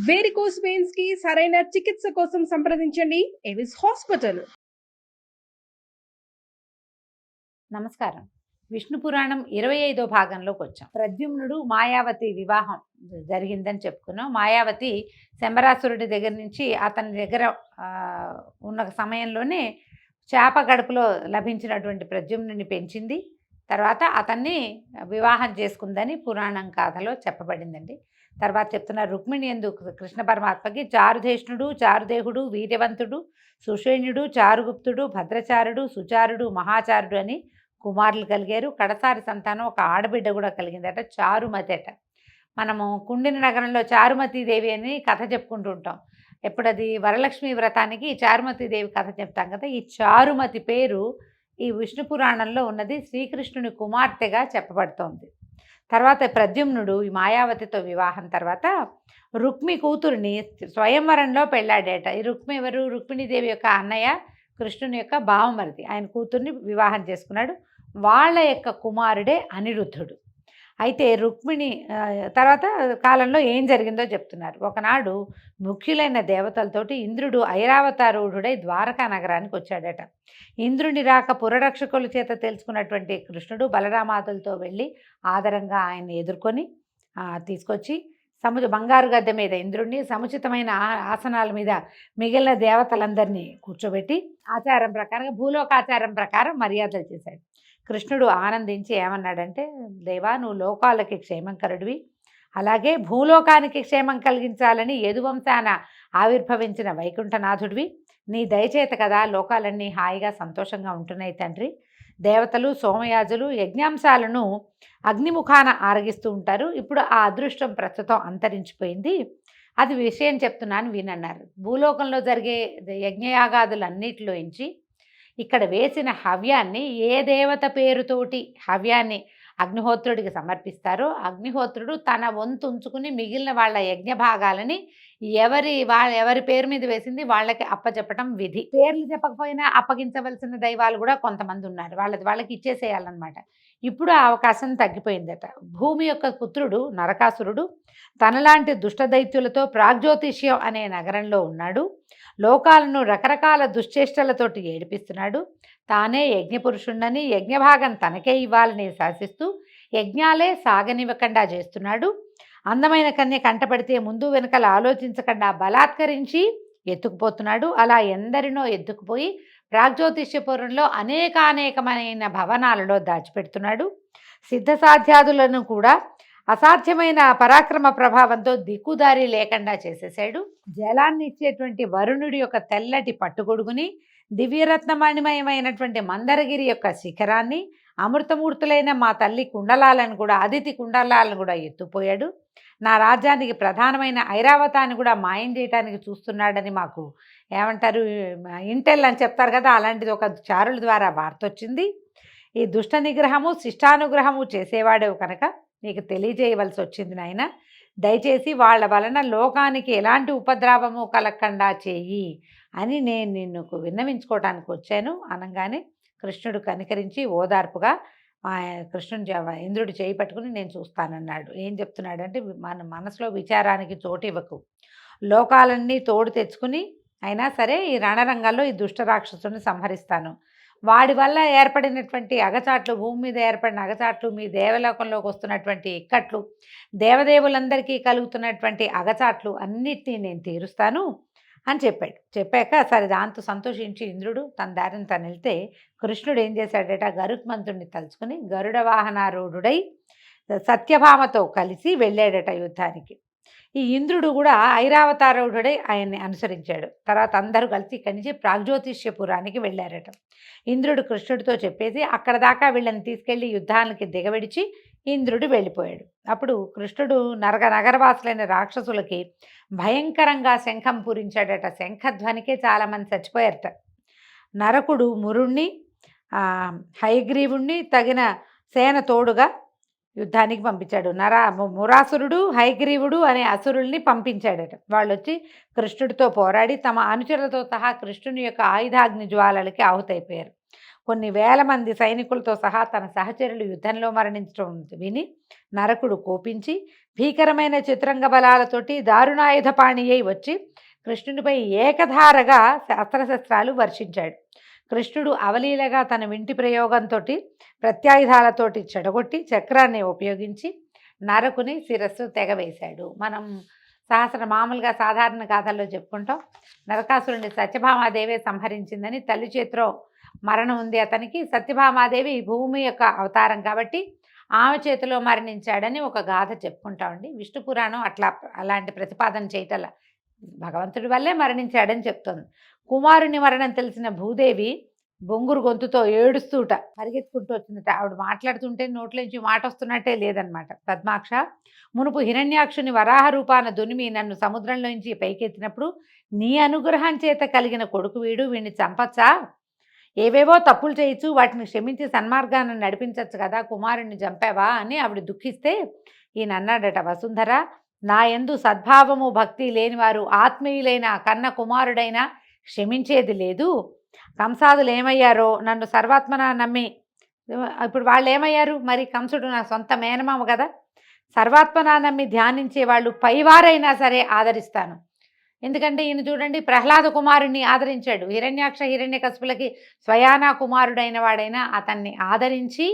Varicose veins కి సరైన చికిత్స కోసం సంప్రదించండి ఎవిస్ హాస్పిటల్. నమస్కారం. విష్ణు పురాణం 25వ భాగంలోకి వచ్చాం. ప్రద్యుమ్నుడు మాయావతి వివాహం జరిగిందని చెప్పుకున్నాం. మాయావతి శంబరాసురుడి దగ్గర నుంచి అతని దగ్గర ఉన్న సమయంలోనే చేప గడుపులో లభించినటువంటి ప్రద్యుమ్నుని పెంచింది. తర్వాత అతన్ని వివాహం చేసుకుందని పురాణం కథలో చెప్పబడిందండి. తర్వాత చెప్తున్నారు, రుక్మిణి యందు కృష్ణ పరమాత్మకి చారుధేష్ణుడు, చారుదేహుడు, వీర్యవంతుడు, సుషేణుడు, చారుగుప్తుడు, భద్రచారుడు, సుచారుడు, మహాచారుడు అని కుమారులు కలిగారు. కడసారి సంతానం ఒక ఆడబిడ్డ కూడా కలిగిందట, చారుమతి అట. మనము కుండిన నగరంలో చారుమతీదేవి అని కథ చెప్పుకుంటూ ఉంటాం. ఎప్పుడది వరలక్ష్మి వ్రతానికి చారుమతీదేవి కథ చెప్తాం కదా. ఈ చారుమతి పేరు ఈ విష్ణు పురాణంలో ఉన్నది, శ్రీకృష్ణుని కుమార్తెగా చెప్పబడుతోంది. తర్వాత ప్రద్యుమ్నుడు ఈ మాయావతితో వివాహం తర్వాత రుక్మి కూతురిని స్వయంవరంలో పెళ్ళాడేట. ఈ రుక్మి ఎవరు? రుక్మిణీదేవి యొక్క అన్నయ్య, కృష్ణుని యొక్క బావమరిది. ఆయన కూతుర్ని వివాహం చేసుకున్నాడు. వాళ్ళ యొక్క కుమారుడే అనిరుద్ధుడు. అయితే రుక్మిణి తర్వాత కాలంలో ఏం జరిగిందో చెప్తున్నారు. ఒకనాడు ముఖ్యులైన దేవతలతోటి ఇంద్రుడు ఐరావతారూఢుడై ద్వారకా నగరానికి వచ్చాడట. ఇంద్రుని రాక పురరక్షకుల చేత తెలుసుకున్నటువంటి కృష్ణుడు బలరామాదులతో వెళ్ళి ఆదరంగా ఆయన్ని ఎదుర్కొని తీసుకొచ్చి బంగారు గద్దె మీద ఇంద్రుడిని, సముచితమైన ఆసనాల మీద మిగిలిన దేవతలందరినీ కూర్చోబెట్టి ఆచారం ప్రకారంగా, భూలోకాచారం ప్రకారం మర్యాదలు చేశాడు. కృష్ణుడు ఆనందించి ఏమన్నాడంటే, దేవా, నువ్వు లోకాలకి క్షేమంకరుడివి, అలాగే భూలోకానికి క్షేమం కలిగించాలని యదువంశాన ఆవిర్భవించిన వైకుంఠనాథుడివి, నీ దయచేత కదా లోకాలన్నీ హాయిగా సంతోషంగా ఉంటున్నాయి తండ్రి. దేవతలు, సోమయాజులు యజ్ఞాంశాలను అగ్నిముఖాన ఆరగిస్తూ ఉంటారు. ఇప్పుడు ఆ అదృష్టం ప్రస్తుతం అంతరించిపోయింది. అది విషయం చెప్తున్నాను వినన్నారు. భూలోకంలో జరిగే యజ్ఞయాగాదులన్నిటిలోంచి ఇక్కడ వేసిన హవ్యాన్ని ఏ దేవత పేరుతోటి హవ్యాన్ని అగ్నిహోత్రుడికి సమర్పిస్తారో అగ్నిహోత్రుడు తన వంతు ఉంచుకుని మిగిలిన వాళ్ళ యజ్ఞ భాగాలని ఎవరి పేరు మీద వేసింది వాళ్ళకి అప్పచెప్పటం విధి. పేర్లు చెప్పకపోయినా అప్పగించవలసిన దైవాలు కూడా కొంతమంది ఉన్నారు. వాళ్ళకి ఇచ్చేసేయాలన్నమాట. ఇప్పుడు ఆ అవకాశం తగ్గిపోయిందట. భూమి యొక్క పుత్రుడు నరకాసురుడు తనలాంటి దుష్టదైత్యులతో ప్రాగ్జ్యోతిష్యం అనే నగరంలో ఉన్నాడు. లోకాలను రకరకాల దుశ్చేష్టలతోటి ఏడిపిస్తున్నాడు. తానే యజ్ఞపురుషుణ్ణని, యజ్ఞభాగం తనకే ఇవ్వాలని శాసిస్తూ యజ్ఞాలే సాగనివ్వకుండా చేస్తున్నాడు. అందమైన కన్య కంటపడితే ముందు వెనకలు ఆలోచించకుండా బలాత్కరించి ఎత్తుకుపోతున్నాడు. అలా ఎందరినో ఎత్తుకుపోయి ప్రాగ్జ్యోతిష్యపురంలో అనేకమైన భవనాలలో దాచిపెడుతున్నాడు. సిద్ధసాధ్యాదులను కూడా అసాధ్యమైన పరాక్రమ ప్రభావంతో దిక్కుదారి లేకుండా చేసేసాడు. జలాన్ని ఇచ్చేటువంటి వరుణుడి యొక్క తెల్లటి పట్టుగొడుగుని, దివ్యరత్నమణిమయమైనటువంటి మందరగిరి యొక్క శిఖరాన్ని, అమృతమూర్తులైన మా తల్లి కుండలాలను కూడా, అదితి కుండలాలను కూడా ఎత్తుపోయాడు. నా రాజ్యానికి ప్రధానమైన ఐరావతాన్ని కూడా మాయం చేయడానికి చూస్తున్నాడని మాకు ఏమంటారు, ఇంటెల్ అని చెప్తారు కదా, అలాంటిది ఒక చారుల ద్వారా వార్త వచ్చింది. ఈ దుష్ట నిగ్రహము శిష్టానుగ్రహము చేసేవాడేవు కనుక నీకు తెలియజేయవలసి వచ్చింది నాయన. దయచేసి వాళ్ళ వలన లోకానికి ఎలాంటి ఉపద్రవము కలగకుండా చేయి అని నేను నిన్ను విన్నవించుకోవడానికి వచ్చాను అనగానే కృష్ణుడు కనికరించి ఓదార్పుగా ఇంద్రుడు చేయి పట్టుకుని నేను చూస్తానన్నాడు. ఏం చెప్తున్నాడంటే, మన మనసులో విచారానికి చోటు ఇవ్వకు, లోకాలన్నీ తోడు తెచ్చుకుని అయినా సరే ఈ రణరంగాల్లో ఈ దుష్ట రాక్షసుని సంహరిస్తాను. వాడి వల్ల ఏర్పడినటువంటి అగచాట్లు, భూమి మీద ఏర్పడిన అగచాట్లు, మీ దేవలోకంలోకి వస్తున్నటువంటి ఇక్కట్లు, దేవదేవులందరికీ కలుగుతున్నటువంటి అగచాట్లు అన్నిటినీ నేను తీరుస్తాను అని చెప్పాడు. చెప్పాక సరే దాంతో సంతోషించి ఇంద్రుడు తన దారిని తను వెళ్తే, కృష్ణుడు ఏం చేశాడట, గరుత్మంతుడిని తలుచుకుని గరుడ వాహనారూఢుడై సత్యభామతో కలిసి వెళ్ళాడట యుద్ధానికి. ఈ ఇంద్రుడు కూడా ఐరావతారూఢుడై ఆయన్ని అనుసరించాడు. తర్వాత అందరూ కలిసి ఇక్కడి నుంచి ప్రాగ్జ్యోతిష్యపురానికి వెళ్ళారట. ఇంద్రుడు కృష్ణుడితో చెప్పేసి అక్కడ దాకా వీళ్ళని తీసుకెళ్లి యుద్ధానికి దిగవిడిచి ఇంద్రుడు వెళ్ళిపోయాడు. అప్పుడు కృష్ణుడు నగరవాసులైన రాక్షసులకి భయంకరంగా శంఖం పూరించాడట. శంఖధ్వనికే చాలామంది చచ్చిపోయారట. నరకుడు మురుణ్ణి, హయగ్రీవుణ్ణి తగిన సేన తోడుగా యుద్ధానికి పంపించాడు. మురాసురుడు, హయగ్రీవుడు అనే అసురుల్ని పంపించాడట. వాళ్ళు వచ్చి కృష్ణుడితో పోరాడి తమ అనుచరులతో సహా కృష్ణుని యొక్క ఆయుధాగ్ని జ్వాలలకి ఆహుతైపోయారు. కొన్ని వేల మంది సైనికులతో సహా తన సహచరులు యుద్ధంలో మరణించడం విని నరకుడు కోపించి భీకరమైన చతురంగ బలాలతోటి దారుణాయుధపాణి అయి వచ్చి కృష్ణుడిపై ఏకధారగా అస్త్రశస్త్రాలు వర్షించాడు. కృష్ణుడు అవలీలగా తన వింటి ప్రయోగంతో ప్రత్యాయుధాలతోటి చెడగొట్టి చక్రాన్ని ఉపయోగించి నరకుని శిరస్సు తెగవేశాడు. మనం మామూలుగా సాధారణ గాథల్లో చెప్పుకుంటాం. నరకాసురుడిని సత్యభామాదేవి సంహరించిందని, తల్లి చేతిలో మరణం ఉంది అతనికి. సత్యభామాదేవి భూమి యొక్క అవతారం కాబట్టి ఆమె చేతిలో మరణించాడని ఒక గాథ చెప్పుకుంటామండి. విష్ణు పురాణం అలాంటి ప్రతిపాదన చేయటల భగవంతుడి వల్లే మరణించాడని చెప్తోంది. కుమారుని మరణం తెలిసిన భూదేవి బొంగురు గొంతుతో ఏడుస్తూట పరిగెత్తుకుంటూ వచ్చిందట. ఆవిడ మాట్లాడుతుంటే నోట్లోంచి మాట వస్తున్నట్టే లేదనమాట. పద్మాక్ష, మునుపు హిరణ్యాక్షుని వరాహ రూపాన దునిమి నన్ను సముద్రంలోంచి పైకెత్తినప్పుడు నీ అనుగ్రహం చేత కలిగిన కొడుకు వీడిని చంపచ్చా? ఏవేవో తప్పులు చేయొచ్చు, వాటిని క్షమించి సన్మార్గాన్ని నడిపించచ్చు కదా, కుమారుణ్ణి చంపావా అని ఆవిడ దుఃఖిస్తే ఈయన అన్నాడట, వసుంధర, నా యందు సద్భావము భక్తి లేనివారు ఆత్మీయులైన కన్న కుమారుడైనా క్షమించేది లేదు. కంసాదులు ఏమయ్యారో నన్ను సర్వాత్మన నమ్మి, ఇప్పుడు వాళ్ళు ఏమయ్యారు మరి? కంసుడు నా సొంత మేనమామ కదా. సర్వాత్మన నమ్మి ధ్యానించే వాళ్ళు పైవారైనా సరే ఆదరిస్తాను. ఎందుకంటే ఈయన చూడండి, ప్రహ్లాద కుమారుణ్ణి ఆదరించాడు. హిరణ్యాక్ష హిరణ్యకశిపులకి స్వయానా కుమారుడైన వాడైనా అతన్ని ఆదరించి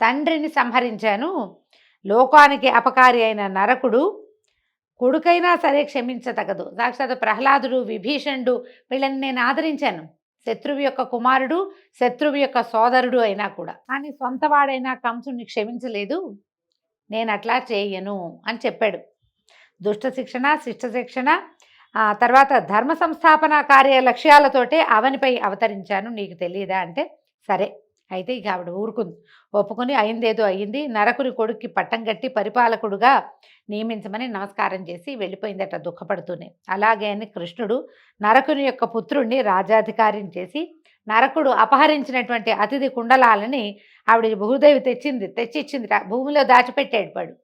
తండ్రిని సంహరించాను. లోకానికి అపకారి అయిన నరకుడు కొడుకైనా సరే క్షమించతగదు. సాక్షాత్ ప్రహ్లాదుడు, విభీషణుడు వీళ్ళని నేను ఆదరించాను. శత్రువు యొక్క కుమారుడు, శత్రువు యొక్క సోదరుడు అయినా కూడా. కానీ సొంతవాడైనా కంసుని క్షమించలేదు. నేను అట్లా చేయను అని చెప్పాడు. దుష్ట శిక్షణ, శిష్ట శిక్షణ, తర్వాత ధర్మ సంస్థాపన కార్య లక్ష్యాలతోటే అవనిపై అవతరించాను, నీకు తెలియదా అంటే, సరే అయితే ఇక ఆవిడ ఊరుకుంది, ఒప్పుకొని అయిందేదో అయ్యింది. నరకుని కొడుక్కి పట్టం కట్టి పరిపాలకుడుగా నియమించమని నమస్కారం చేసి వెళ్ళిపోయిందట దుఃఖపడుతూనే. అలాగే అని కృష్ణుడు నరకుని యొక్క పుత్రుణ్ణి రాజాధికారిని చేసి నరకుడు అపహరించినటువంటి అతిథి కుండలాలని ఆవిడ భూదేవి తెచ్చిచ్చింది. భూమిలో దాచిపెట్టాడు వాడు,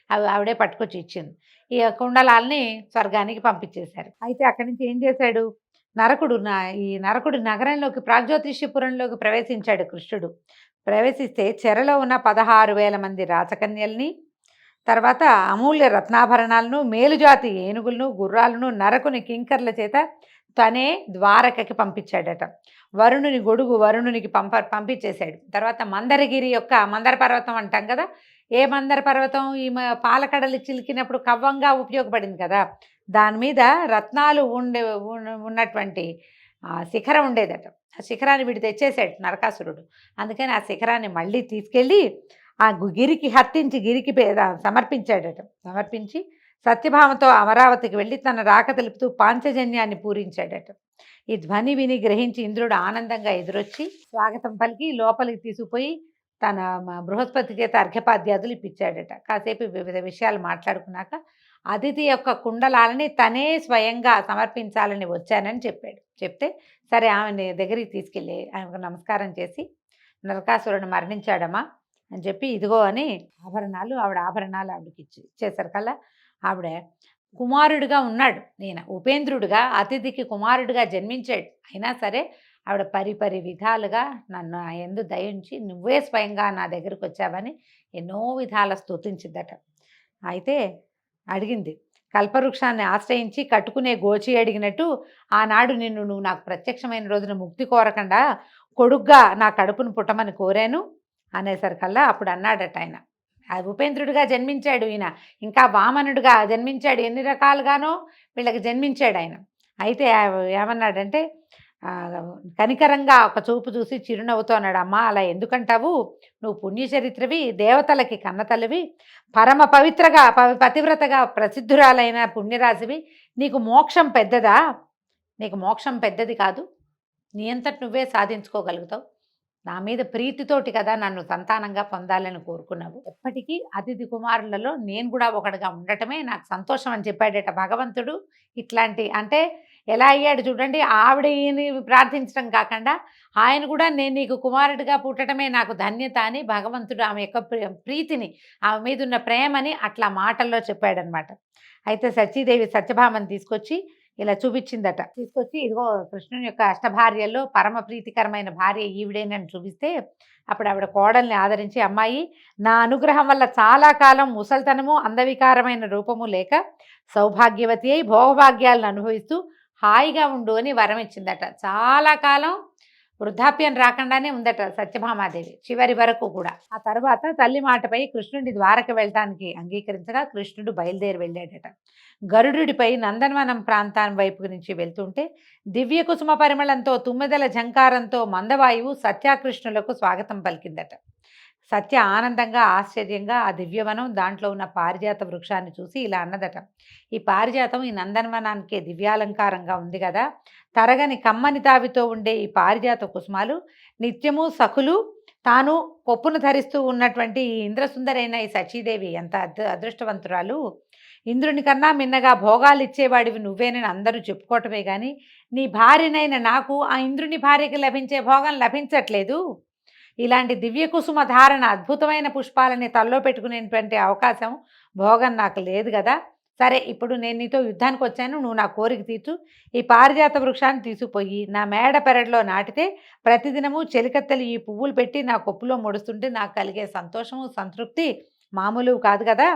అవి ఆవిడే పట్టుకొచ్చి ఇచ్చింది. ఈ కుండలాల్ని స్వర్గానికి పంపించేశారు. అయితే అక్కడి నుంచి ఏం చేశాడు ఈ నరకుడు నగరంలోకి, ప్రాగ్జ్యోతిష్యపురంలోకి ప్రవేశించాడు కృష్ణుడు. ప్రవేశిస్తే చెరలో ఉన్న 16,000 మంది రాచకన్యల్ని, తర్వాత అమూల్య రత్నాభరణాలను, మేలుజాతి ఏనుగులను, గుర్రాలను నరకుని కింకర్ల చేత తనే ద్వారకకి పంపించాడట. వరుణుని గొడుగు వరుణునికి పంపించేశాడు. తర్వాత మందరగిరి యొక్క, మందర పర్వతం అంటాం కదా, ఏ మందర పర్వతం ఈ పాలకడలు చిలికినప్పుడు కవ్వంగా ఉపయోగపడింది కదా, దాని మీద రత్నాలు ఉన్నటువంటి శిఖరం ఉండేదట. ఆ శిఖరాన్ని వీడు తెచ్చేసాడు నరకాసురుడు. అందుకని ఆ శిఖరాన్ని మళ్ళీ తీసుకెళ్ళి ఆ గిరికి హత్తించి గిరికి సమర్పించాడట. సమర్పించి సత్యభామతో అమరావతికి వెళ్ళి తన రాక తెలుపుతూ పాంచజన్యాన్ని పూరించాడట. ఈ ధ్వని విని గ్రహించి ఇంద్రుడు ఆనందంగా ఎదురొచ్చి స్వాగతం పలికి లోపలికి తీసుకుపోయి తన బృహస్పతి చేత అర్ఘ్యపాద్యాదులు ఇప్పించాడట. కాసేపు వివిధ విషయాలు మాట్లాడుకున్నాక అతిథి యొక్క కుండలాలని తనే స్వయంగా సమర్పించాలని వచ్చానని చెప్పాడు. చెప్తే సరే ఆమె దగ్గరికి తీసుకెళ్ళి ఆమెకు నమస్కారం చేసి, నరకాసురుడు మరణించాడమ్మా అని చెప్పి ఇదిగో అని ఆవిడ ఆభరణాలు ఆవిడకి ఇచ్చేసరి కల్లా ఆవిడ కుమారుడిగా ఉన్నాడు. నేను ఉపేంద్రుడిగా అతిథికి కుమారుడిగా జన్మించాడు. అయినా సరే ఆవిడ పరిపరి విధాలుగా నన్ను ఎందు దయించి నువ్వే స్వయంగా నా దగ్గరికి వచ్చావని ఎన్నో విధాల స్తుతించిందట. అయితే అడిగింది, కల్పవృక్షాన్ని ఆశ్రయించి కట్టుకునే గోచి అడిగినట్టు ఆనాడు నువ్వు నాకు ప్రత్యక్షమైన రోజున ముక్తి కోరకుండా కొడుగ్గా నా కడుపును పుట్టమని కోరాను అనేసరికల్లా అప్పుడు అన్నాడట ఆయన, ఉపేంద్రుడిగా జన్మించాడు ఈయన, ఇంకా వామనుడిగా జన్మించాడు, ఎన్ని రకాలుగానో వీళ్ళకి జన్మించాడు ఆయన. అయితే ఏమన్నాడంటే, కనికరంగా ఒక చూపు చూసి చిరునవ్వుతో అన్నాడు, అమ్మా అలా ఎందుకంటావు, నువ్వు పుణ్యచరిత్రవి, దేవతలకి కన్నతల్లివి, పరమ పతివ్రతగా ప్రసిద్ధురాలైన పుణ్యరాశివి, నీకు మోక్షం పెద్దదా? నీకు మోక్షం పెద్దది కాదు, నీ అంతటి నువ్వే సాధించుకోగలుగుతావు. నా మీద ప్రీతితోటి కదా నన్ను సంతానంగా పొందాలని కోరుకున్నావు. ఎప్పటికీ అతిథి కుమారులలో నేను కూడా ఒకటిగా ఉండటమే నాకు సంతోషం అని చెప్పాడట భగవంతుడు. ఇట్లాంటి అంటే ఎలా అయ్యాడు చూడండి, ఆవిడని ప్రార్థించడం కాకుండా ఆయన కూడా నేను నీకు కుమారుడిగా పుట్టడమే నాకు ధన్యత అని భగవంతుడు ఆమె యొక్క ప్రీతిని, ఆమె మీద ఉన్న ప్రేమని అట్లా మాటల్లో చెప్పాడనమాట. అయితే సతీదేవి సత్యభామని తీసుకొచ్చి ఇలా చూపించిందట. తీసుకొచ్చి ఇదిగో కృష్ణుని యొక్క అష్టభార్యల్లో పరమ ప్రీతికరమైన భార్య ఈవిడేనని చూపిస్తే అప్పుడు ఆవిడ కోడల్ని ఆదరించి, అమ్మాయి నా అనుగ్రహం వల్ల చాలా కాలం ముసల్తనము అందవికారమైన రూపము లేక సౌభాగ్యవతి అయి భోగభాగ్యాలను అనుభవిస్తూ హాయిగా ఉండు అని వరం ఇచ్చిందట. చాలా కాలం వృద్ధాప్యం రాకుండానే ఉందట సత్యభామాదేవి చివరి వరకు కూడా. ఆ తర్వాత తల్లి మాటపై కృష్ణుడి ద్వారక వెళ్ళటానికి అంగీకరించగా కృష్ణుడు బయలుదేరి వెళ్ళాడట. గరుడుడిపై నందనవనం ప్రాంతం వైపు నుంచి వెళ్తుంటే దివ్య కుసుమ పరిమళంతో తుమ్మెదల ఝంకారంతో మందవాయువు సత్యాకృష్ణులకు స్వాగతం పలికిందట. సత్య ఆనందంగా ఆశ్చర్యంగా ఆ దివ్యవనం దాంట్లో ఉన్న పారిజాత వృక్షాన్ని చూసి ఇలా అన్నదట, ఈ పారిజాతం ఈ నందనవనానికే దివ్యాలంకారంగా ఉంది కదా, తరగని కమ్మని తావితో ఉండే ఈ పారిజాత కుసుమాలు నిత్యము సఖులు తాను కొప్పును ధరిస్తూ ఉన్నటువంటి ఈ ఇంద్రసుందరైన ఈ సచీదేవి ఎంత అదృష్టవంతురాలు, ఇంద్రుని కన్నా మిన్నగా భోగాలు ఇచ్చేవాడివి నువ్వేనని అందరూ చెప్పుకోవటమే కానీ నీ భార్యనైన నాకు ఆ ఇంద్రుని భార్యకి లభించే భోగం లభించట్లేదు. ఇలాంటి దివ్య కుసుమ ధారణ అద్భుతమైన పుష్పాలని తల్లో పెట్టుకునేటువంటి అవకాశం భోగం నాకు లేదు కదా. సరే, ఇప్పుడు నేను నీతో యుద్ధానికి వచ్చాను, నువ్వు నా కోరిక తీర్చు. ఈ పారిజాత వృక్షాన్ని తీసుకుపోయి నా మేడ పెరట్లో నాటితే ప్రతిదినము చెలికత్తెలు ఈ పువ్వులు పెట్టి నా కొప్పులో ముడుస్తుంటే నాకు కలిగే సంతోషము సంతృప్తి మామూలు కాదు కదా.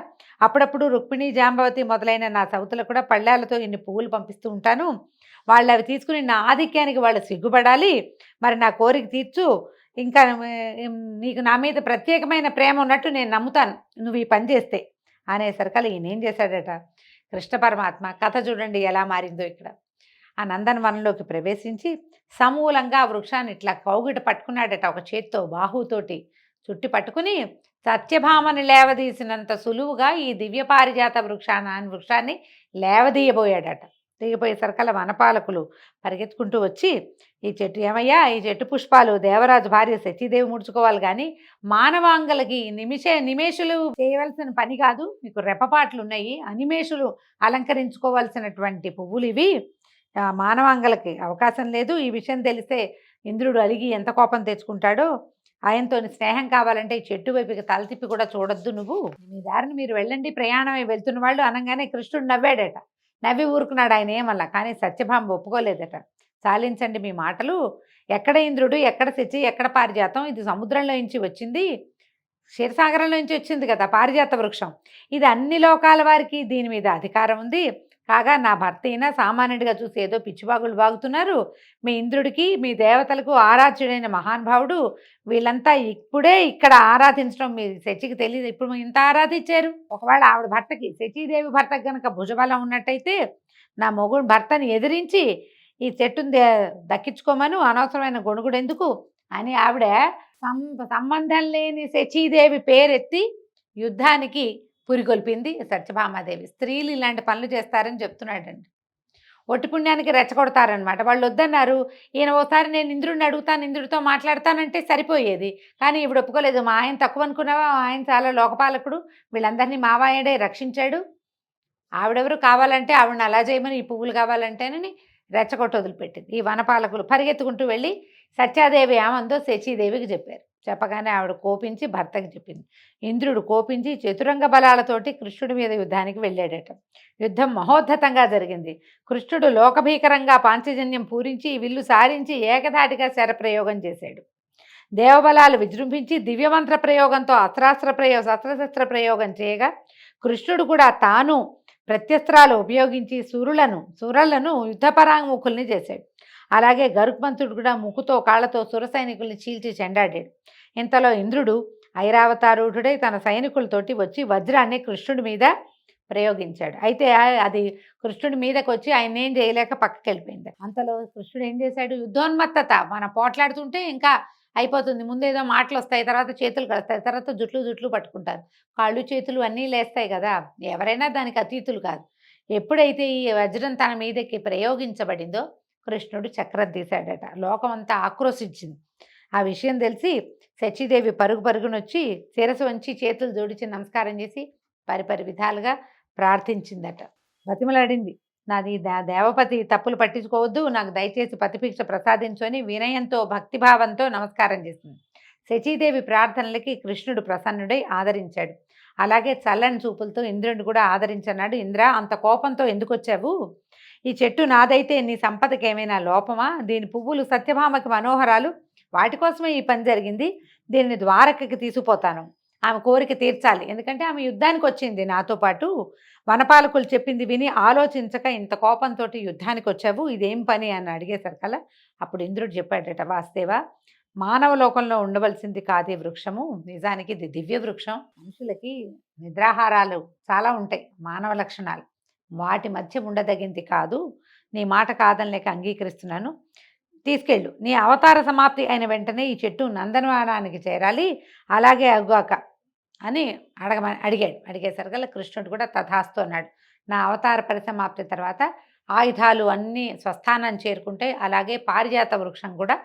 అప్పుడప్పుడు రుక్మిణి జాంబవతి మొదలైన నా సౌతులకు కూడా పళ్ళాలతో ఇన్ని పువ్వులు పంపిస్తూ ఉంటాను. వాళ్ళు అవి తీసుకుని నా ఆధిక్యానికి వాళ్ళు సిగ్గుపడాలి. మరి నా కోరిక తీర్చు. ఇంకా నీకు నా మీద ప్రత్యేకమైన ప్రేమ ఉన్నట్టు నేను నమ్ముతాను నువ్వు ఈ పని చేస్తే అనేసరికల్లా ఈయన ఏం చేశాడట, కృష్ణ పరమాత్మ కథ చూడండి ఎలా మారిందో. ఇక్కడ ఆ నందనవనంలోకి ప్రవేశించి సమూలంగా ఆ వృక్షాన్ని ఇట్లా కౌగిట పట్టుకున్నాడట. ఒక చేత్తో బాహుతోటి చుట్టి పట్టుకుని సత్యభామని లేవదీసినంత సులువుగా ఈ దివ్య పారిజాత వృక్షాన్ని లేవదీయబోయాడట. దిగిపోయేసరికల్లా వనపాలకులు పరిగెత్తుకుంటూ వచ్చి, ఈ చెట్టు ఏమయ్యా, ఈ చెట్టు పుష్పాలు దేవరాజు భార్య సతీదేవి ముడుచుకోవాలి కానీ మానవాంగలకి నిమేషులు చేయవలసిన పని కాదు, మీకు రెప్పపాట్లు ఉన్నాయి, అనిమేషులు అలంకరించుకోవాల్సినటువంటి పువ్వులు ఇవి, మానవాంగలకి అవకాశం లేదు. ఈ విషయం తెలిస్తే ఇంద్రుడు అలిగి ఎంత కోపం తెచ్చుకుంటాడో. ఆయనతో స్నేహం కావాలంటే ఈ చెట్టు వైపుకి తల తిప్పి కూడా చూడొద్దు, నువ్వు మీ దారిని మీరు వెళ్ళండి, ప్రయాణమై వెళ్తున్న వాళ్ళు అనగానే కృష్ణుడు నవ్వాడట. నవ్వి ఊరుకున్నాడు ఆయన ఏమల్లా. కానీ సత్యభామ ఒప్పుకోలేదట. చాలించండి మీ మాటలు, ఎక్కడ ఇంద్రుడు, ఎక్కడ శచి, ఎక్కడ పారిజాతం, ఇది సముద్రంలో నుంచి వచ్చింది, క్షీరసాగరంలో నుంచి వచ్చింది కదా పారిజాత వృక్షం, ఇది అన్ని లోకాల వారికి దీని మీద అధికారం ఉంది. కాగా నా భర్త అయినా సామాన్యుడిగా చూసి ఏదో పిచ్చిబాగులు బాగుతున్నారు. మీ ఇంద్రుడికి మీ దేవతలకు ఆరాధ్యుడైన మహానుభావుడు, వీళ్ళంతా ఇప్పుడే ఇక్కడ ఆరాధించడం మీ శచికి తెలియదు, ఇప్పుడు ఇంత ఆరాధించారు. ఒకవేళ ఆవిడ భర్తకి శచీదేవి భర్తకు కనుక భుజబలం ఉన్నట్టయితే నా మొగుడు భర్తని ఎదిరించి ఈ చెట్టుని దక్కించుకోమను, అనవసరమైన గొణుగుడు ఎందుకు అని ఆవిడ సంబంధం లేని శచీదేవి పేరెత్తి యుద్ధానికి పురికొల్పింది సత్యభామాదేవి. స్త్రీలు ఇలాంటి పనులు చేస్తారని చెప్తున్నాడండి. ఒట్టి పుణ్యానికి రెచ్చగొడతారనమాట. వాళ్ళు వద్దన్నారు. ఈయన ఒకసారి నేను ఇంద్రుడిని అడుగుతాను, ఇంద్రుడితో మాట్లాడతానంటే సరిపోయేది. కానీ ఇప్పుడు ఒప్పుకోలేదు. మా ఆయన తక్కువ అనుకున్నావా, ఆయన చాలా లోకపాలకుడు, వీళ్ళందరినీ మావాయడే రక్షించాడు, ఆవిడెవరు కావాలంటే ఆవిడని అలా చేయమని, ఈ పువ్వులు కావాలంటేనని రెచ్చగొట్టు వదిలిపెట్టింది. ఈ వనపాలకులు పరిగెత్తుకుంటూ వెళ్ళి సత్యాదేవి ఏమందో శచీదేవికి చెప్పారు. చెప్పగానే ఆవిడ కోపించి భర్తకి చెప్పింది. ఇంద్రుడు కోపించి చతురంగ బలాలతోటి కృష్ణుడి మీద యుద్ధానికి వెళ్ళాడట. యుద్ధం మహోద్ధతంగా జరిగింది. కృష్ణుడు లోకభీకరంగా పాంచజన్యం పూరించి విల్లు సారించి ఏకధాటిగా శరప్రయోగం చేశాడు. దేవబలాలు విజృంభించి దివ్యమంత్ర ప్రయోగంతో శస్త్రశస్త్ర ప్రయోగం చేయగా కృష్ణుడు కూడా తాను ప్రత్యస్త్రాలు ఉపయోగించి సురలను యుద్ధపరాంగుముఖుల్ని చేశాడు. అలాగే గరుత్మంతుడు కూడా ముక్కుతో కాళ్లతో సుర సైనికుల్ని చీల్చి చెండాడాడు. ఇంతలో ఇంద్రుడు ఐరావతారూఢుడై తన సైనికులతోటి వచ్చి వజ్రాన్ని కృష్ణుడి మీద ప్రయోగించాడు. అయితే అది కృష్ణుడి మీదకి వచ్చి ఆయన ఏం చేయలేక పక్కకి వెళ్ళిపోయింది. అంతలో కృష్ణుడు ఏం చేశాడు, యుద్ధోన్మత్తత, మనం పోట్లాడుతుంటే ఇంకా అయిపోతుంది, ముందేదో మాటలు వస్తాయి, తర్వాత చేతులు కలుస్తాయి, తర్వాత జుట్లు పట్టుకుంటారు, కాళ్ళు చేతులు అన్నీ లేస్తాయి కదా, ఎవరైనా దానికి అతీతులు కాదు. ఎప్పుడైతే ఈ వజ్రం తన మీదకి ప్రయోగించబడిందో కృష్ణుడు చక్రం తీశాడట. లోకమంతా ఆక్రోశించింది. ఆ విషయం తెలిసి శచీదేవి పరుగునొచ్చి శిరసు వంచి చేతులు జోడించి నమస్కారం చేసి పరిపరి విధాలుగా ప్రార్థించిందట. బతిమలాడింది, నాది దేవపతి తప్పులు పట్టించుకోవద్దు, నాకు దయచేసి పతిభిక్ష ప్రసాదించు అని వినయంతో భక్తిభావంతో నమస్కారం చేసింది. శచీదేవి ప్రార్థనలకి కృష్ణుడు ప్రసన్నుడై ఆదరించాడు. అలాగే చల్లని చూపులతో ఇంద్రుడిని కూడా ఆదరించన్నాడు. ఇంద్ర, అంత కోపంతో ఎందుకు వచ్చావు? ఈ చెట్టు నాదైతే నీ సంపదకి ఏమైనా లోపమా? దీని పువ్వులు సత్యభామకి మనోహరాలు, వాటి కోసమే ఈ పని జరిగింది. దీనిని ద్వారకకి తీసుకుపోతాను, ఆమె కోరిక తీర్చాలి. ఎందుకంటే ఆమె యుద్ధానికి వచ్చింది నాతో పాటు. వనపాలకులు చెప్పింది విని ఆలోచించక ఇంత కోపంతో యుద్ధానికి వచ్చావు, ఇదేం పని అని అడిగేసరికల్లా అప్పుడు ఇంద్రుడు చెప్పాడట, వాస్తేవా, మానవ లోకంలో ఉండవలసింది కాదు ఈ వృక్షము, నిజానికి ఇది దివ్య వృక్షం. మనుషులకి నిద్రాహారాలు చాలా ఉంటాయి, మానవ లక్షణాలు, వాటి మధ్య ఉండదగింది కాదు. నీ మాట కాదని లేక అంగీకరిస్తున్నాను, తీసుకెళ్ళు. నీ అవతార సమాప్తి అయిన వెంటనే ఈ చెట్టు నందనవనానికి చేరాలి, అలాగే అగ్గాక అని అడిగేసరికల్లా కృష్ణుడు కూడా తథాస్తు అన్నాడు. నా అవతార పరిసమాప్తి తర్వాత ఆయుధాలు అన్నీ స్వస్థానాన్ని చేరుకుంటే, అలాగే పారిజాత వృక్షం కూడా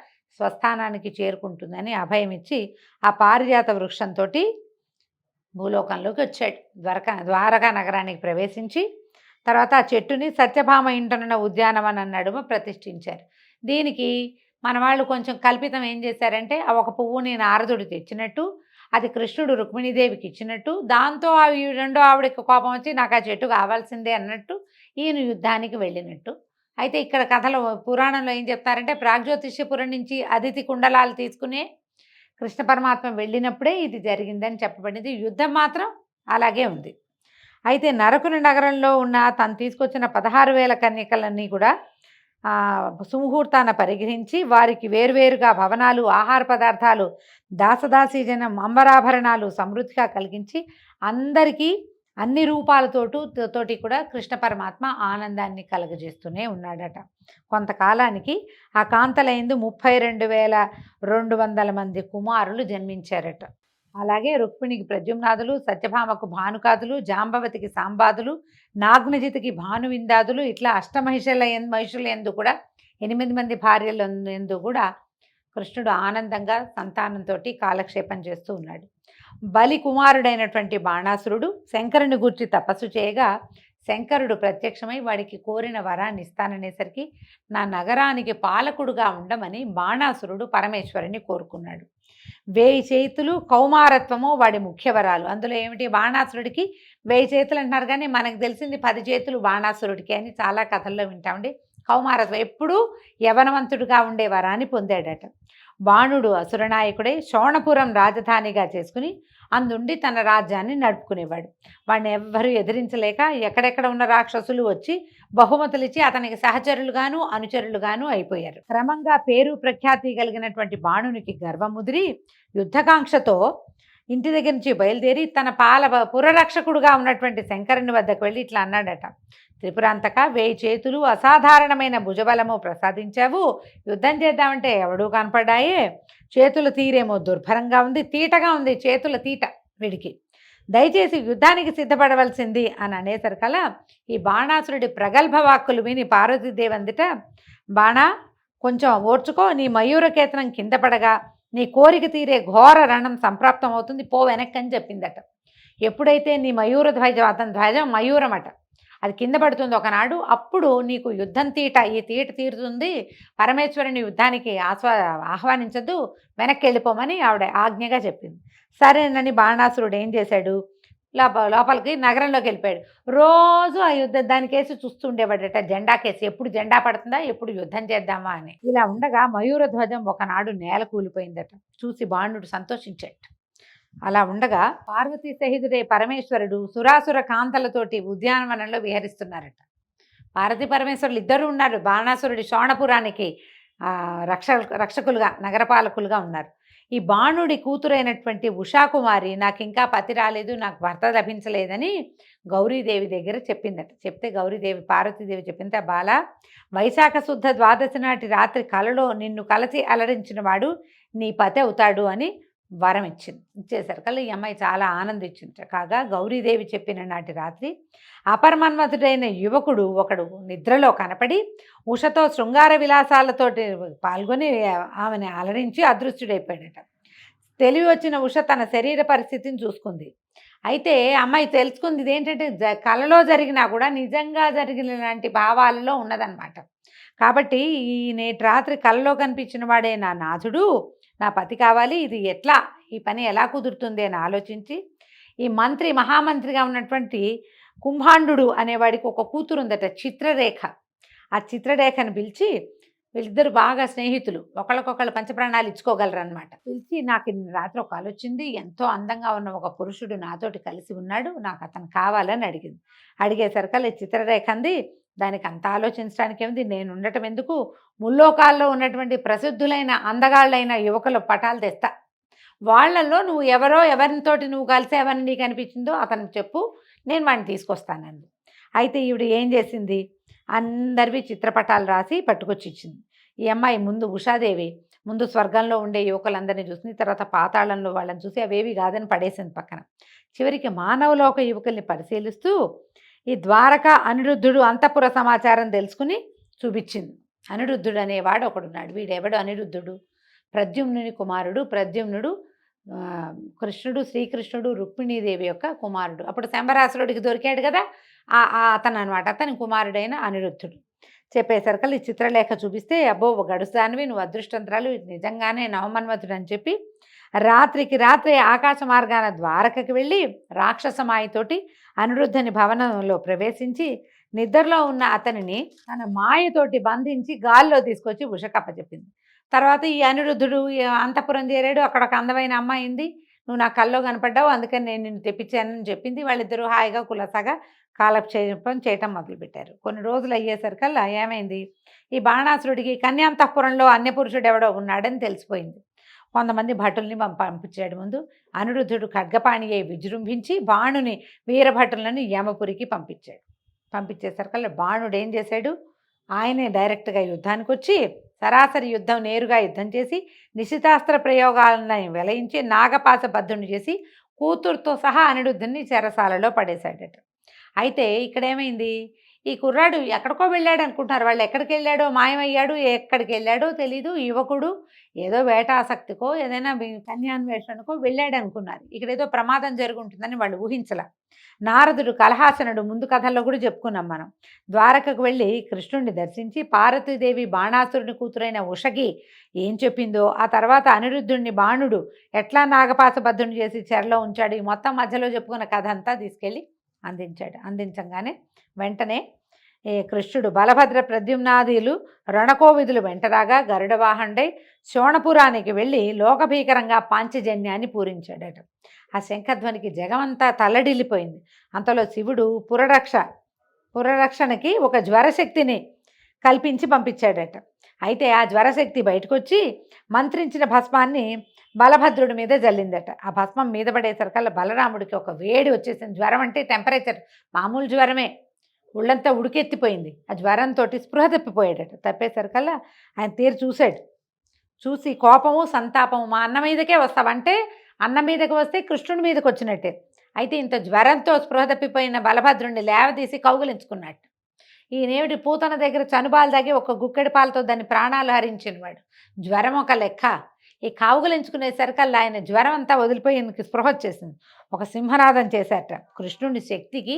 స్వస్థానానికి చేరుకుంటుందని అభయం ఇచ్చి ఆ పారిజాత వృక్షంతో భూలోకంలోకి వచ్చాడు. ద్వారకా నగరానికి ప్రవేశించి తర్వాత ఆ చెట్టుని సత్యభామ ఇంటనున్న ఉద్యానవనం నడుమ ప్రతిష్ఠించారు. దీనికి మన వాళ్ళు కొంచెం కల్పితం ఏం చేశారంటే, ఆ ఒక పువ్వుని నారదుడు తెచ్చినట్టు, అది కృష్ణుడు రుక్మిణీదేవికి ఇచ్చినట్టు, దాంతో రెండో ఆవిడకి కోపం వచ్చి నాకు ఆ చెట్టు కావాల్సిందే అన్నట్టు ఈయన యుద్ధానికి వెళ్ళినట్టు. అయితే ఇక్కడ కథలో పురాణంలో ఏం చెప్తారంటే, ప్రాగ్జ్యోతిష్యపురం నుంచి అదితి కుండలాలు తీసుకునే కృష్ణ పరమాత్మ వెళ్ళినప్పుడే ఇది జరిగిందని చెప్పబడింది. యుద్ధం మాత్రం అలాగే ఉంది. అయితే నరకుని నగరంలో ఉన్న తను తీసుకొచ్చిన 16,000 కన్యకలన్నీ కూడా సుముహూర్తాన పరిగ్రహించి వారికి వేరువేరుగా భవనాలు, ఆహార పదార్థాలు, దాసదాసీజనం, అంబరాభరణాలు సమృద్ధిగా కలిగించి అందరికీ అన్ని రూపాలతోటి కూడా కృష్ణ పరమాత్మ ఆనందాన్ని కలగజేస్తూనే ఉన్నాడట. కొంతకాలానికి ఆ కాంతలైందు 32,200 మంది కుమారులు జన్మించారట. అలాగే రుక్మిణికి ప్రద్యుమ్నాదులు, సత్యభామకు భానుకాదులు, జాంబవతికి సాంబాదులు, నాగ్నజితికి భానువిందాదులు, ఇట్లా మహిషుల యందు కూడా 8 మంది భార్యల యందు కూడా కృష్ణుడు ఆనందంగా సంతానంతో కాలక్షేపం చేస్తూ ఉన్నాడు. బలి కుమారుడైనటువంటి బాణాసురుడు శంకరుని గూర్చి తపస్సు చేయగా శంకరుడు ప్రత్యక్షమై వాడికి కోరిన వరాన్ని ఇస్తాననేసరికి నా నగరానికి పాలకుడుగా ఉండమని బాణాసురుడు పరమేశ్వరుని కోరుకున్నాడు. 1000 చేతులు కౌమారత్వము వాడి ముఖ్య వరాలు. అందులో ఏమిటి, బాణాసురుడికి 1000 చేతులు అంటున్నారు, కానీ మనకు తెలిసింది 10 చేతులు బాణాసురుడికి అని చాలా కథల్లో వింటామండి. కౌమారత్వం ఎప్పుడూ యవనవంతుడిగా ఉండే వరాన్ని పొందాడట. బాణుడు అసురనాయకుడై శోణపురం రాజధానిగా చేసుకుని అందుండి తన రాజ్యాన్ని నడుపుకునేవాడు. వాడిని ఎవ్వరూ ఎదిరించలేక ఎక్కడెక్కడ ఉన్న రాక్షసులు వచ్చి బహుమతులిచ్చి అతనికి సహచరులుగాను అనుచరులుగాను అయిపోయారు. క్రమంగా పేరు ప్రఖ్యాతి కలిగినటువంటి బాణునికి గర్వముదిరి యుద్ధకాంక్షతో ఇంటి దగ్గర నుంచి బయలుదేరి తన పురరక్షకుడుగా ఉన్నటువంటి శంకరుని వద్దకు వెళ్ళి ఇట్లా అన్నాడట, త్రిపురాంతక 1000 చేతులు అసాధారణమైన భుజబలము ప్రసాదించావు, యుద్ధం చేద్దామంటే ఎవడూ కనపడ్డాయే, చేతుల తీరేమో దుర్భరంగా ఉంది, తీటగా ఉంది చేతుల తీట వీడికి, దయచేసి యుద్ధానికి సిద్ధపడవలసింది అని అనేసరికల్లా ఈ బాణాసురుడి ప్రగల్భ వాక్కులు విని పార్వతీదేవి అందుట, బాణా కొంచెం ఓర్చుకో, నీ మయూరకేతనం కింద పడగా నీ కోరిక తీరే ఘోర రణం సంప్రాప్తం అవుతుంది, పో వెనక్కని చెప్పిందట. ఎప్పుడైతే నీ మయూర ధ్వజం, అతని ధ్వజం మయూరం అట, అది కింద పడుతుంది ఒకనాడు, అప్పుడు నీకు యుద్ధం ఈ తీట తీరుతుంది, పరమేశ్వరుని యుద్ధానికి ఆహ్వానించద్దు, వెనక్కి వెళ్ళిపోమని ఆవిడ ఆజ్ఞగా చెప్పింది. సరేనని బాణాసురుడు ఏం చేశాడు, లోపలికి నగరంలోకి వెళ్ళిపోయాడు. రోజు ఆ దానికేసి చూస్తుండేవాడట, జెండా కేసి, ఎప్పుడు జెండా పడుతుందా, ఎప్పుడు యుద్ధం చేద్దామా అని. ఇలా ఉండగా మయూర ధ్వజం ఒకనాడు నేల కూలిపోయిందట. చూసి బాణుడు సంతోషించాడు. అలా ఉండగా పార్వతీ సహితుడే పరమేశ్వరుడు సురాసుర కాంతలతోటి ఉద్యానవనంలో విహరిస్తున్నారట. పార్వతీ పరమేశ్వరులు ఇద్దరు ఉన్నారు. బాణాసురుడి శోణపురానికి రక్షకులుగా, నగరపాలకులుగా ఉన్నారు. ఈ బాణుడి కూతురైనటువంటి ఉషాకుమారి నాకు ఇంకా పతి రాలేదు, నాకు భర్త లభించలేదని గౌరీదేవి దగ్గర చెప్పిందట. చెప్తే గౌరీదేవి పార్వతీదేవి చెప్పింది, బాల, వైశాఖ శుద్ధ ద్వాదశి నాటి రాత్రి కలలో నిన్ను కలిసి అలరించిన వాడు నీ పతి అవుతాడు అని వరం ఇచ్చేసరికల్లా ఈ అమ్మాయి చాలా ఆనందించింది. కాగా గౌరీదేవి చెప్పిన నాటి రాత్రి అపరమన్మతుడైన యువకుడు ఒకడు నిద్రలో కనపడి ఉషతో శృంగార విలాసాలతోటి పాల్గొని ఆమెను అలరించి అదృశ్యుడైపోయాడట. తెలివి వచ్చిన ఉష తన శరీర పరిస్థితిని చూసుకుంది. అయితే అమ్మాయి తెలుసుకుంది ఇదేంటంటే కలలో జరిగినా కూడా నిజంగా జరిగిన లాంటి భావాలలో ఉన్నదన్నమాట. కాబట్టి ఈ నేటి రాత్రి కలలో కనిపించిన వాడే నా నాథుడు, నా పతి కావాలి, ఇది ఎట్లా, ఈ పని ఎలా కుదురుతుంది అని ఆలోచించి ఈ మహామంత్రిగా ఉన్నటువంటి కుంభాండు అనేవాడికి ఒక కూతురు ఉందట, చిత్రరేఖ. ఆ చిత్రలేఖను పిలిచి, వీళ్ళిద్దరు బాగా స్నేహితులు, ఒకళ్ళకొకళ్ళు పంచప్రాణాలు ఇచ్చుకోగలరు అనమాట. పిలిచి, నాకు నిన్న రాత్రి ఒక కల వచ్చింది, ఎంతో అందంగా ఉన్న ఒక పురుషుడు నాతోటి కలిసి ఉన్నాడు, నాకు అతను కావాలని అడిగింది. అడిగేసరికల్లా ఈ చిత్రరేఖ అంది, దానికి అంత ఆలోచించడానికి ఏమిటి, నేను ఉండటం ఎందుకు, ముల్లోకాల్లో ఉన్నటువంటి ప్రసిద్ధులైన అందగాళ్ళైన యువకుల పటాలు తెస్తా, వాళ్ళల్లో నువ్వు ఎవరితోటి నువ్వు కలిసి ఎవరిని నీకు అనిపించిందో అతనికి చెప్పు, నేను వాడిని తీసుకొస్తానండి. అయితే ఈవిడ ఏం చేసింది, అందరివి చిత్రపటాలు రాసి పట్టుకొచ్చి ఇచ్చింది. ఈ అమ్మాయి ముందు ఉషాదేవి ముందు స్వర్గంలో ఉండే యువకులందరినీ చూసింది, తర్వాత పాతాళంలో వాళ్ళని చూసి అవేవి కాదని పడేసింది పక్కన. చివరికి మానవలోక యువకుల్ని పరిశీలిస్తూ ఈ ద్వారక అనిరుద్ధుడు అంతఃపుర సమాచారం తెలుసుకుని చూపించింది. అనిరుద్ధుడు అనేవాడు ఒకడున్నాడు. వీడెవడు అనిరుద్ధుడు, ప్రద్యుమ్నుని కుమారుడు. ప్రద్యుమ్నుడు కృష్ణుడు, శ్రీకృష్ణుడు రుక్మిణీదేవి యొక్క కుమారుడు. అప్పుడు శంబరాసురుడికి దొరికాడు కదా, అతను అనమాట, అతని కుమారుడైన అనిరుద్ధుడు. చెప్పేసరికి ఈ చిత్రలేఖ చూపిస్తే, అబ్బో గడుస్తానివి, నువ్వు అదృష్టంతరాలు, నిజంగానే నవమన్మథుడు అని చెప్పి రాత్రికి రాత్రి ఆకాశ మార్గాన ద్వారకకి వెళ్ళి రాక్షసమాయితోటి అనిరుద్ధని భవనంలో ప్రవేశించి నిద్రలో ఉన్న అతనిని తన మాయతోటి బంధించి గాల్లో తీసుకొచ్చి ఉషకప్పచెప్పింది. తర్వాత ఈ అనిరుద్ధుడు అంతఃపురం చేరాడు. అక్కడ ఒక అందమైన అమ్మాయి ఉంది, నువ్వు నా కల్లో కనపడ్డావు, అందుకని నేను నిన్ను తెప్పించానని చెప్పింది. వాళ్ళిద్దరూ హాయిగా కులసాగా కాలక్షేపం చేయటం మొదలుపెట్టారు. కొన్ని రోజులు అయ్యేసరికల్లా ఏమైంది, ఈ బాణాసురుడికి కన్యాంతఃపురంలో అన్యపురుషుడు ఎవడో ఉన్నాడని తెలిసిపోయింది. కొంతమంది భటుల్ని పంపించాడు. ముందు అనిరుద్ధుడు ఖడ్గపాణి అయి విజృంభించి బాణుని వీరభటులను యమపురికి పంపించాడు. పంపించేసరికల్లా బాణుడు ఏం చేశాడు, ఆయనే డైరెక్ట్గా యుద్ధానికి వచ్చి సరాసరి యుద్ధం నేరుగా యుద్ధం చేసి నిశితాస్త్ర ప్రయోగాలను వెలయించి నాగపాస బద్ధుని చేసి కూతురుతో సహా అనిరుద్ధుని చెరసాలలో పడేశాడట. అయితే ఇక్కడ ఏమైంది, ఈ కుర్రాడు ఎక్కడికో వెళ్ళాడు అనుకుంటున్నారు వాళ్ళు. ఎక్కడికి వెళ్ళాడో, మాయమయ్యాడు, ఎక్కడికి వెళ్ళాడో తెలీదు. యువకుడు ఏదో వేటాసక్తికో ఏదైనా కన్యాన్వేషణకో వెళ్ళాడు అనుకున్నారు. ఇక్కడ ఏదో ప్రమాదం జరుగుంటుందని వాళ్ళు ఊహించలే. నారదుడు కలహాసనుడు ముందు కథల్లో కూడా చెప్పుకున్నాం మనం. ద్వారకకు వెళ్ళి కృష్ణుడిని దర్శించి పార్వతీదేవి బాణాసురుని కూతురైన ఉషకి ఏం చెప్పిందో, ఆ తర్వాత అనిరుద్ధుడిని బాణుడు ఎట్లా నాగపాసబద్ధుని చేసి చెరలో ఉంచాడు, ఈ మొత్తం మధ్యలో చెప్పుకున్న కథ అంతా తీసుకెళ్ళి అందించాడు. అందించగానే వెంటనే కృష్ణుడు బలభద్ర ప్రద్యుమ్నాదులు రణకోవిదులు వెంటరాగా గరుడవాహండై శోణపురానికి వెళ్ళి లోకభీకరంగా పాంచజన్యాన్ని పూరించాడట. ఆ శంఖధ్వనికి జగమంతా తల్లడిల్లిపోయింది. అంతలో శివుడు పురరక్షణకి ఒక జ్వరశక్తిని కల్పించి పంపించాడట. అయితే ఆ జ్వరశక్తి బయటకు వచ్చి మంత్రించిన భస్మాన్ని బలభద్రుడి మీద జల్లిందట. ఆ భస్మం మీద పడేసరికల్లా బలరాముడికి ఒక వేడి వచ్చేసింది. జ్వరం అంటే టెంపరేచర్ మామూలు జ్వరమే, ఒళ్ళంతా ఉడికెత్తిపోయింది. ఆ జ్వరంతో స్పృహ తప్పిపోయాడట. తప్పేసరికల్లా ఆయన తీరు చూశాడు. చూసి కోపము సంతాపము, మా అన్న మీదకే వస్తావంటే అన్న మీదకి వస్తే కృష్ణుడి మీదకి వచ్చినట్టే. అయితే ఇంత జ్వరంతో స్పృహ తప్పిపోయిన బలభద్రుడిని లేవదీసి కౌగులించుకున్నట్టు. ఈయనేమిటి పూతన దగ్గర చనుబాలు దాగి ఒక గుక్కెడి పాలతో దాని ప్రాణాలు హరించినవాడు. జ్వరం ఒక లెక్క, ఈ కావుగులించుకునేసరికల్లా ఆయన జ్వరం అంతా వదిలిపోయి ఈయనకి స్పృహ వచ్చేసింది. ఒక సింహనాదం చేశారట. కృష్ణుడి శక్తికి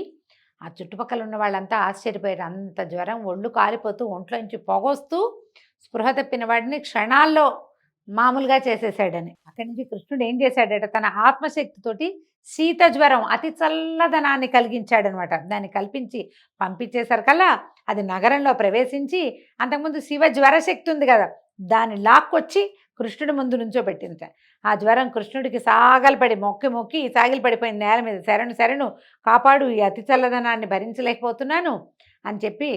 ఆ చుట్టుపక్కల ఉన్న వాళ్ళంతా ఆశ్చర్యపోయారు. అంత జ్వరం, ఒళ్ళు కాలిపోతూ ఒంట్లోంచి పొగొస్తూ స్పృహ తప్పిన వాడిని క్షణాల్లో మామూలుగా చేసేసాడని. అక్కడి నుంచి కృష్ణుడు ఏం చేశాడట, తన ఆత్మశక్తితోటి శీత జ్వరం అతి చల్లదనాన్ని కలిగించాడనమాట. దాన్ని కల్పించి పంపించేసరికల్లా అది నగరంలో ప్రవేశించి, అంతకుముందు శివ జ్వరశక్తి ఉంది కదా, దాన్ని లాక్కొచ్చి కృష్ణుడి ముందు నుంచో పెట్టింది. ఆ జ్వరం కృష్ణుడికి సాగలపడి మొక్కి సాగిలపడిపోయింది నేల మీద. శరణు కాపాడు, ఈ అతి చల్లదనాన్ని భరించలేకపోతున్నాను అని చెప్పి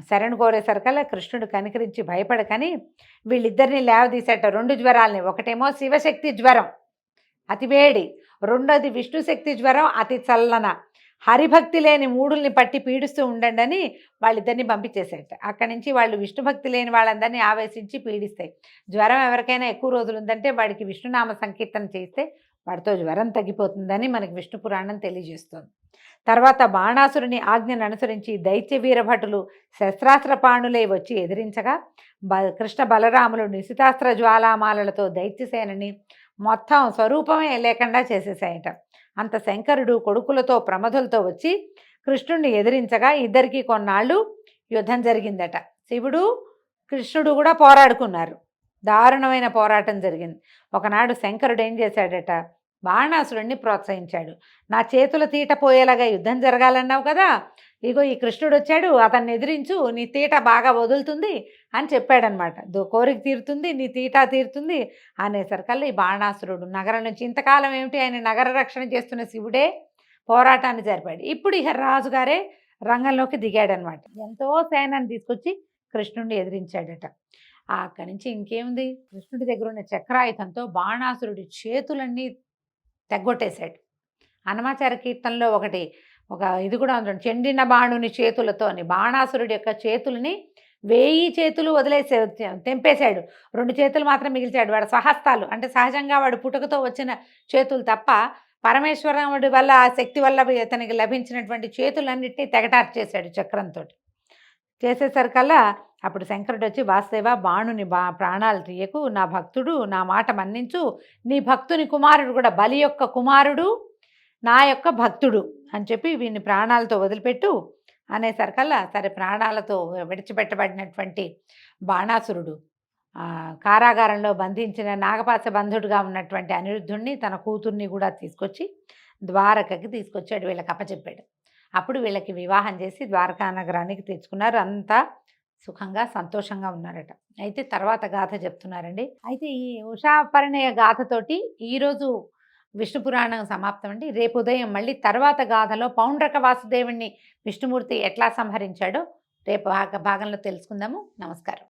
శరణు కోరేసరికల్లా కృష్ణుడు కనికరించి భయపడకని వీళ్ళిద్దరిని లేవదీసేట. 2 జ్వరాలని, ఒకటేమో శివశక్తి జ్వరం అతి వేడి, రెండోది విష్ణుశక్తి జ్వరం అతి చల్లన. హరిభక్తి లేని మూడుల్ని పట్టి పీడిస్తూ ఉండండి అని వాళ్ళిద్దరిని పంపించేసేట. అక్కడి నుంచి వాళ్ళు విష్ణుభక్తి లేని వాళ్ళందరినీ ఆవేశించి పీడిస్తాయి. జ్వరం ఎవరికైనా ఎక్కువ రోజులు ఉందంటే వాడికి విష్ణునామ సంకీర్తన చేస్తే వాడితో జ్వరం తగ్గిపోతుందని మనకి విష్ణు పురాణం తెలియజేస్తుంది. తర్వాత బాణాసురుని ఆజ్ఞను అనుసరించి దైత్య వీరభటులు శస్త్రాస్త్రపాణులై వచ్చి ఎదిరించగా కృష్ణ బలరాములు నిశితాస్త్ర జ్వాలామాలలతో దైత్యసేనని మొత్తం స్వరూపమే లేకుండా చేసేసాయట. అంత శంకరుడు కొడుకులతో ప్రమధులతో వచ్చి కృష్ణుడిని ఎదిరించగా ఇద్దరికీ కొన్నాళ్ళు యుద్ధం జరిగిందట. శివుడు కృష్ణుడు కూడా పోరాడుకున్నారు. దారుణమైన పోరాటం జరిగింది. ఒకనాడు శంకరుడు ఏం చేశాడట, బాణాసురుడిని ప్రోత్సహించాడు. నా చేతుల తీట పోయేలాగా యుద్ధం జరగాలన్నావు కదా, ఇగో ఈ కృష్ణుడు వచ్చాడు, అతన్ని ఎదిరించు, నీ తీట బాగా వదులుతుంది అని చెప్పాడనమాట. కోరిక తీరుతుంది, నీ తీట తీరుతుంది అనేసరికల్లా ఈ బాణాసురుడు నగరం నుంచి, ఇంతకాలం ఏమిటి ఆయన నగర రక్షణ చేస్తున్న శివుడే పోరాటాన్ని జరిపాడు. ఇప్పుడు ఇక రాజుగారే రంగంలోకి దిగాడనమాట. ఎంతో సేనాన్ని తీసుకొచ్చి కృష్ణుడిని ఎదిరించాడట. అక్కడి నుంచి ఇంకేముంది, కృష్ణుడి దగ్గర ఉన్న చక్రాయుధంతో బాణాసురుడి చేతులన్నీ తెగ్గొట్టేశాడు. అన్నమాచార కీర్తనలో ఒక ఇది కూడా ఉంది, చెండిన బాణుని చేతులతో అని. బాణాసురుడి యొక్క చేతుల్ని 1000 చేతులు తెంపేశాడు, 2 చేతులు మాత్రం మిగిల్చాడు. వాడు స్వహస్తాలు అంటే సహజంగా వాడు పుట్టుకతో వచ్చిన చేతులు తప్ప పరమేశ్వరుడి వల్ల ఆ శక్తి వల్ల అతనికి లభించినటువంటి చేతులన్నింటినీ తెగటార్చేశాడు చక్రంతో. చేసేసరికల్లా అప్పుడు శంకరుడు వచ్చి, వాసుదేవ బాణుని ప్రాణాలు తీయకు, నా భక్తుడు, నా మాట మన్నించు, నీ భక్తుని కుమారుడు కూడా, బలి యొక్క కుమారుడు నా యొక్క భక్తుడు అని చెప్పి వీడిని ప్రాణాలతో వదిలిపెట్టు అనేసరికల్లా సరే ప్రాణాలతో విడిచిపెట్టబడినటువంటి బాణాసురుడు కారాగారంలో బంధించిన నాగపాశ బంధుడుగా ఉన్నటువంటి అనిరుద్ధుడిని, తన కూతుర్ని కూడా తీసుకొచ్చి ద్వారకకి తీసుకొచ్చాడు, వీళ్ళకి అప్పచెప్పాడు. అప్పుడు వీళ్ళకి వివాహం చేసి ద్వారకా నగరానికి తెచ్చుకున్నారు. అంతా సుఖంగా సంతోషంగా ఉన్నారట. అయితే తర్వాత గాథ చెప్తున్నారండి. అయితే ఈ ఉషా పరిణయ గాథతోటి ఈరోజు విష్ణు పురాణం సమాప్తం అండి. రేపు ఉదయం మళ్ళీ తర్వాత గాథలో పౌండ్రక వాసుదేవుణ్ణి విష్ణుమూర్తి ఎట్లా సంహరించాడో రేపు భాగంలో తెలుసుకుందాము. నమస్కారం.